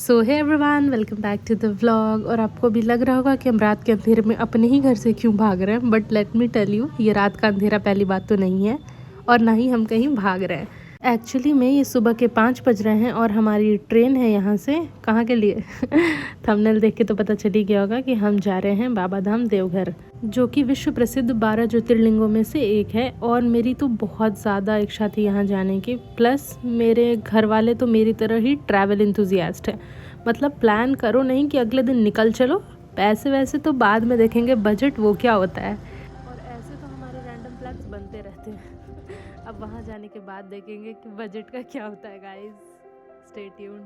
So hey everyone, welcome back to the vlog. और आपको भी लग रहा होगा कि हम रात के अंधेरे में अपने ही घर से क्यों भाग रहे हैं, but let me tell you, ये रात का अंधेरा पहली बात तो नहीं है और ना ही हम कहीं भाग रहे हैं। एक्चुअली में ये सुबह के 5 बज रहे हैं और हमारी ट्रेन है यहाँ से कहाँ के लिए थंबनेल देख के तो पता चल ही गया होगा कि हम जा रहे हैं बाबा धाम देवघर, जो कि विश्व प्रसिद्ध 12 ज्योतिर्लिंगों में से एक है। और मेरी तो बहुत ज़्यादा इच्छा थी यहाँ जाने की। प्लस मेरे घर वाले तो मेरी तरह ही ट्रैवल इंथुजियास्ट है। मतलब प्लान करो नहीं कि अगले दिन निकल चलो, पैसे वैसे तो बाद में देखेंगे, बजट वो क्या होता है। और ऐसे तो हमारे रैंडम प्लान्स बनते रहते हैं अब वहाँ जाने के बाद देखेंगे कि बजट का क्या होता है। Guys, stay tuned.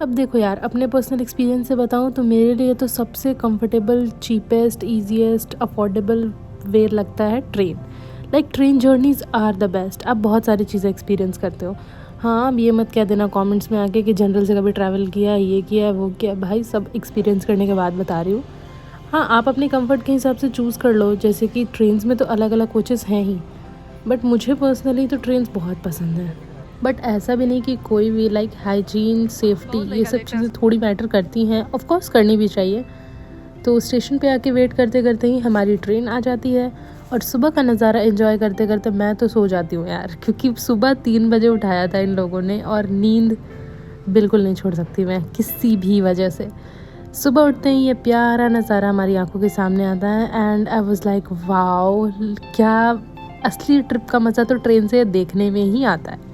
अब देखो यार, अपने पर्सनल एक्सपीरियंस से बताऊँ तो मेरे लिए तो सबसे comfortable, cheapest, easiest, affordable way लगता है train. Like train journeys are the best. आप बहुत सारी चीज़ें एक्सपीरियंस करते हो। हाँ, अब ये मत कह देना कमेंट्स में आके कि जनरल से कभी ट्रैवल किया, ये किया, वो किया। भाई सब एक्सपीरियंस करने के बाद बता रही हूँ। हाँ, आप अपने कंफर्ट के हिसाब से चूज़ कर लो। जैसे कि ट्रेन्स में तो अलग अलग कोचेस हैं ही, बट मुझे पर्सनली तो ट्रेन्स बहुत पसंद है। बट ऐसा भी नहीं कि कोई भी, लाइक हाइजीन, सेफ्टी, ये सब चीज़ें थोड़ी मैटर करती हैं। ऑफ कोर्स करनी भी चाहिए। तो स्टेशन पे आके वेट करते करते ही हमारी ट्रेन आ जाती है और सुबह का नज़ारा एंजॉय करते करते मैं तो सो जाती हूँ यार, क्योंकि सुबह 3 बजे उठाया था इन लोगों ने और नींद बिल्कुल नहीं छोड़ सकती मैं किसी भी वजह से। सुबह उठते ही ये प्यारा नज़ारा हमारी आंखों के सामने आता है and I was like wow, क्या असली ट्रिप का मज़ा तो ट्रेन से देखने में ही आता है।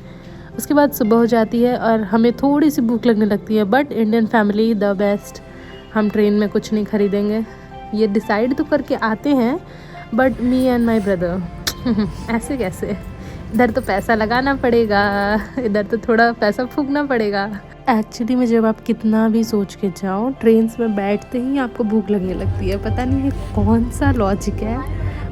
उसके बाद सुबह हो जाती है और हमें थोड़ी सी भूख लगने लगती है, but Indian family the best. हम ट्रेन में कुछ नहीं खरीदेंगे, ये डिसाइड तो करके आते हैं, but me and my brother ऐसे कैसे, इधर तो पैसा लगाना पड़ेगा, इधर तो थोड़ा पैसा फूकना पड़ेगा। एक्चुअली में जब आप कितना भी सोच के जाओ, ट्रेन्स में बैठते ही आपको भूख लगने लगती है। पता नहीं ये कौन सा लॉजिक है,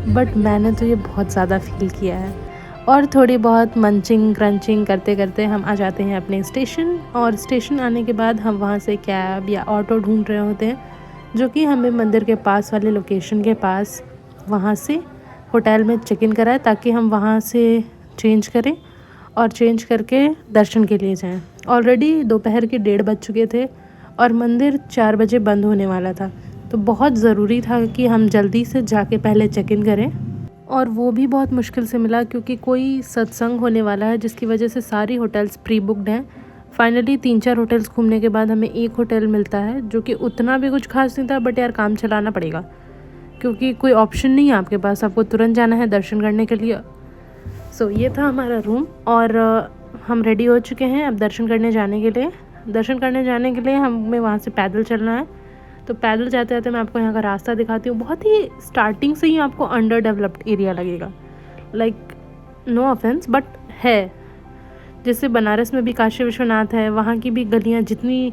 बट मैंने तो ये बहुत ज़्यादा फील किया है। और थोड़ी बहुत मंचिंग क्रंचिंग करते करते हम आ जाते हैं अपने स्टेशन। और स्टेशन आने के बाद हम वहाँ से कैब या ऑटो ढूंढ रहे होते हैं, जो कि हमें मंदिर के पास वाले लोकेशन के पास वहाँ से होटल में चेक इन कराए, ताकि हम वहाँ से चेंज करें और चेंज करके दर्शन के लिए जाएं। ऑलरेडी दोपहर के 1:30 बज चुके थे और मंदिर 4 बजे बंद होने वाला था, तो बहुत ज़रूरी था कि हम जल्दी से जाके पहले चेक इन करें। और वो भी बहुत मुश्किल से मिला, क्योंकि कोई सत्संग होने वाला है जिसकी वजह से सारी होटल्स प्री बुक्ड हैं। फाइनली 3-4 होटल्स घूमने के बाद हमें एक होटल मिलता है, जो कि उतना भी कुछ खास नहीं था, बट यार काम चलाना पड़ेगा क्योंकि कोई ऑप्शन नहीं है आपके पास, आपको तुरंत जाना है दर्शन करने के लिए। सो ये था हमारा रूम और हम रेडी हो चुके हैं अब दर्शन करने जाने के लिए। दर्शन करने जाने के लिए हमें वहाँ से पैदल चलना है। तो पैदल जाते जाते मैं आपको यहाँ का रास्ता दिखाती हूँ। बहुत ही स्टार्टिंग से ही आपको अंडर डेवलप्ड एरिया लगेगा, लाइक नो ऑफेंस, बट है। जैसे बनारस में भी काशी विश्वनाथ है, वहाँ की भी गलियाँ जितनी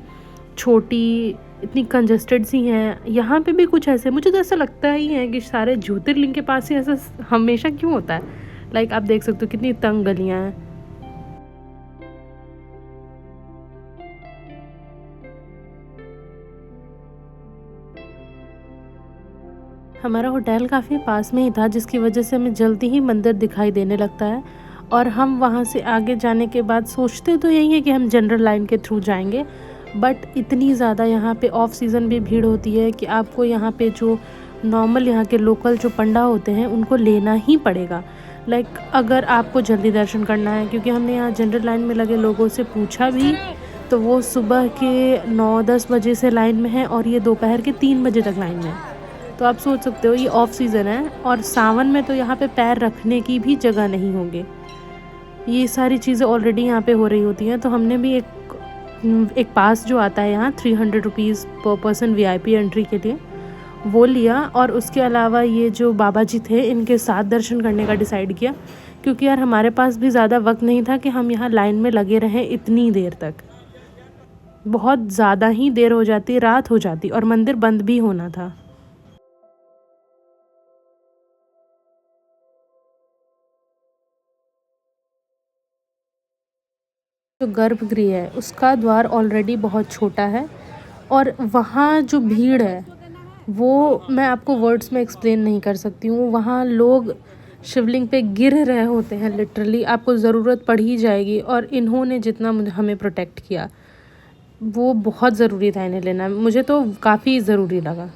छोटी, इतनी कंजस्टेड सी हैं, यहाँ पे भी कुछ ऐसे, मुझे तो ऐसा लगता ही है कि सारे ज्योतिर्लिंग के पास ही ऐसा हमेशा क्यों होता है। लाइक आप देख सकते हो कितनी तंग गलियाँ हैं। हमारा होटल काफ़ी पास में ही था, जिसकी वजह से हमें जल्दी ही मंदिर दिखाई देने लगता है। और हम वहाँ से आगे जाने के बाद सोचते तो यही है कि हम जनरल लाइन के थ्रू जाएंगे, बट इतनी ज़्यादा यहाँ पे ऑफ सीज़न भी भीड़ होती है कि आपको यहाँ पे जो नॉर्मल यहाँ के लोकल जो पंडा होते हैं उनको लेना ही पड़ेगा। लाइक अगर आपको जल्दी दर्शन करना है, क्योंकि हमने यहाँ जनरल लाइन में लगे लोगों से पूछा भी, तो वो सुबह के 9-10 बजे से लाइन में है और ये दोपहर के 3 बजे तक लाइन में है। तो आप सोच सकते हो ये ऑफ सीज़न है और सावन में तो यहाँ पे पैर रखने की भी जगह नहीं होंगे। ये सारी चीज़ें ऑलरेडी यहाँ पे हो रही होती हैं। तो हमने भी एक पास जो आता है यहाँ 300 रुपीज़ पर पर्सन VIP एंट्री के लिए, वो लिया। और उसके अलावा ये जो बाबा जी थे, इनके साथ दर्शन करने का डिसाइड किया, क्योंकि यार हमारे पास भी ज़्यादा वक्त नहीं था कि हम यहाँ लाइन में लगे रहें इतनी देर तक। बहुत ज़्यादा ही देर हो जाती, रात हो जाती और मंदिर बंद भी होना था। जो गर्भगृह है उसका द्वार ऑलरेडी बहुत छोटा है और वहाँ जो भीड़ है वो मैं आपको वर्ड्स में एक्सप्लेन नहीं कर सकती हूँ। वहाँ लोग शिवलिंग पे गिर रहे होते हैं लिटरली, आपको ज़रूरत पड़ ही जाएगी। और इन्होंने जितना मुझे हमें प्रोटेक्ट किया वो बहुत ज़रूरी था इन्हें लेना, मुझे तो काफ़ी ज़रूरी लगा।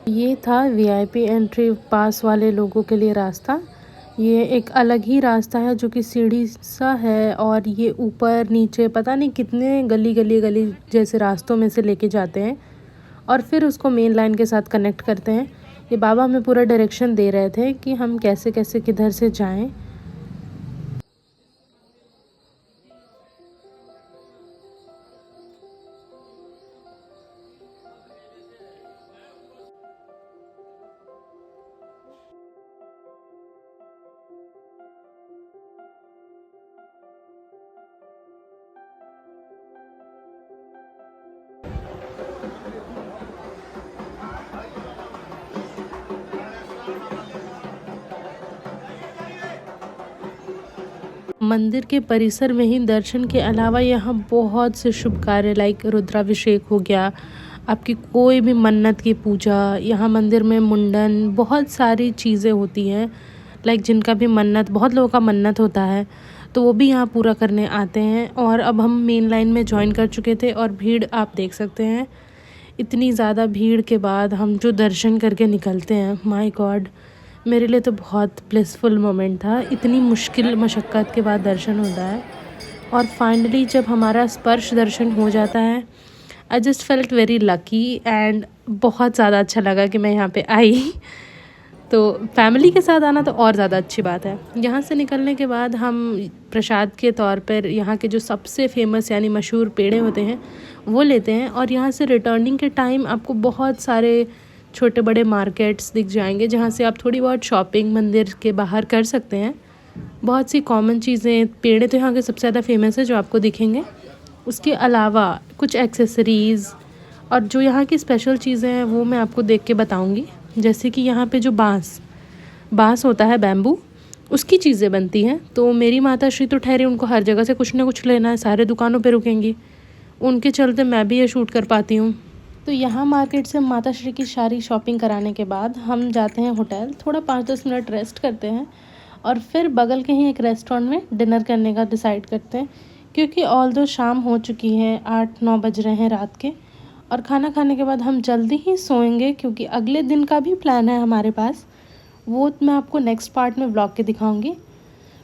ये था वीआईपी एंट्री पास वाले लोगों के लिए रास्ता। ये एक अलग ही रास्ता है जो कि सीढ़ी सा है, और ये ऊपर नीचे पता नहीं कितने गली जैसे रास्तों में से लेके जाते हैं और फिर उसको मेन लाइन के साथ कनेक्ट करते हैं। ये बाबा हमें पूरा डायरेक्शन दे रहे थे कि हम कैसे कैसे किधर से जाएं। मंदिर के परिसर में ही दर्शन के अलावा यहाँ बहुत से शुभ कार्य लाइक रुद्राभिषेक हो गया, आपकी कोई भी मन्नत की पूजा, यहाँ मंदिर में मुंडन, बहुत सारी चीज़ें होती हैं लाइक जिनका भी मन्नत, बहुत लोगों का मन्नत होता है तो वो भी यहाँ पूरा करने आते हैं। और अब हम मेन लाइन में ज्वाइन कर चुके थे और भीड़ आप देख सकते हैं, इतनी ज़्यादा भीड़ के बाद हम जो दर्शन करके निकलते हैं, माय गॉड, मेरे लिए तो बहुत ब्लिसफुल मोमेंट था। इतनी मुश्किल मशक्क़त के बाद दर्शन होता है और फाइनली जब हमारा स्पर्श दर्शन हो जाता है, I just felt very lucky and बहुत ज़्यादा अच्छा लगा कि मैं यहाँ पे आई। तो फैमिली के साथ आना तो और ज़्यादा अच्छी बात है। यहाँ से निकलने के बाद हम प्रसाद के तौर पर यहाँ के जो सबसे फेमस यानी मशहूर पेड़े होते हैं वो लेते हैं, और यहाँ से रिटर्निंग के टाइम आपको बहुत सारे छोटे बड़े मार्केट्स दिख जाएंगे जहाँ से आप थोड़ी बहुत शॉपिंग मंदिर के बाहर कर सकते हैं। बहुत सी कॉमन चीज़ें, पेड़े तो यहाँ के सबसे ज़्यादा फेमस है जो आपको दिखेंगे, उसके अलावा कुछ एक्सेसरीज़ और जो यहाँ की स्पेशल चीज़ें हैं वो मैं आपको देख के बताऊँगी। जैसे कि यहाँ पे जो बांस होता है, बैम्बू, उसकी चीज़ें बनती हैं। तो मेरी माता श्री तो ठहरी, उनको हर जगह से कुछ ना कुछ लेना है, सारे दुकानों पे रुकेंगी, उनके चलते मैं भी ये शूट कर पाती हूँ। तो यहाँ मार्केट से माता श्री की सारी शॉपिंग कराने के बाद हम जाते हैं होटल, थोड़ा 5-10 मिनट रेस्ट करते हैं और फिर बगल के ही एक रेस्टोरेंट में डिनर करने का डिसाइड करते हैं, क्योंकि ऑल्दो शाम हो चुकी है, 8-9 बज रहे हैं रात के, और खाना खाने के बाद हम जल्दी ही सोएंगे क्योंकि अगले दिन का भी प्लान है हमारे पास, वो मैं आपको नेक्स्ट पार्ट में व्लॉग के दिखाऊंगी।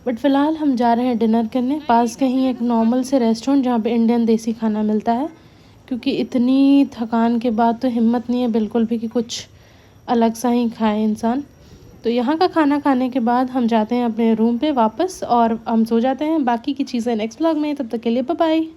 बट फ़िलहाल हम जा रहे हैं डिनर करने पास कहीं एक नॉर्मल से रेस्टोरेंट जहाँ पे इंडियन देसी खाना मिलता है, क्योंकि इतनी थकान के बाद तो हिम्मत नहीं है बिल्कुल भी कि कुछ अलग सा ही खाए इंसान। तो यहाँ का खाना खाने के बाद हम जाते हैं अपने रूम पे वापस और हम सो जाते हैं। बाकी की चीज़ें नेक्स्ट व्लॉग में, तब तक के लिए बाय बाय।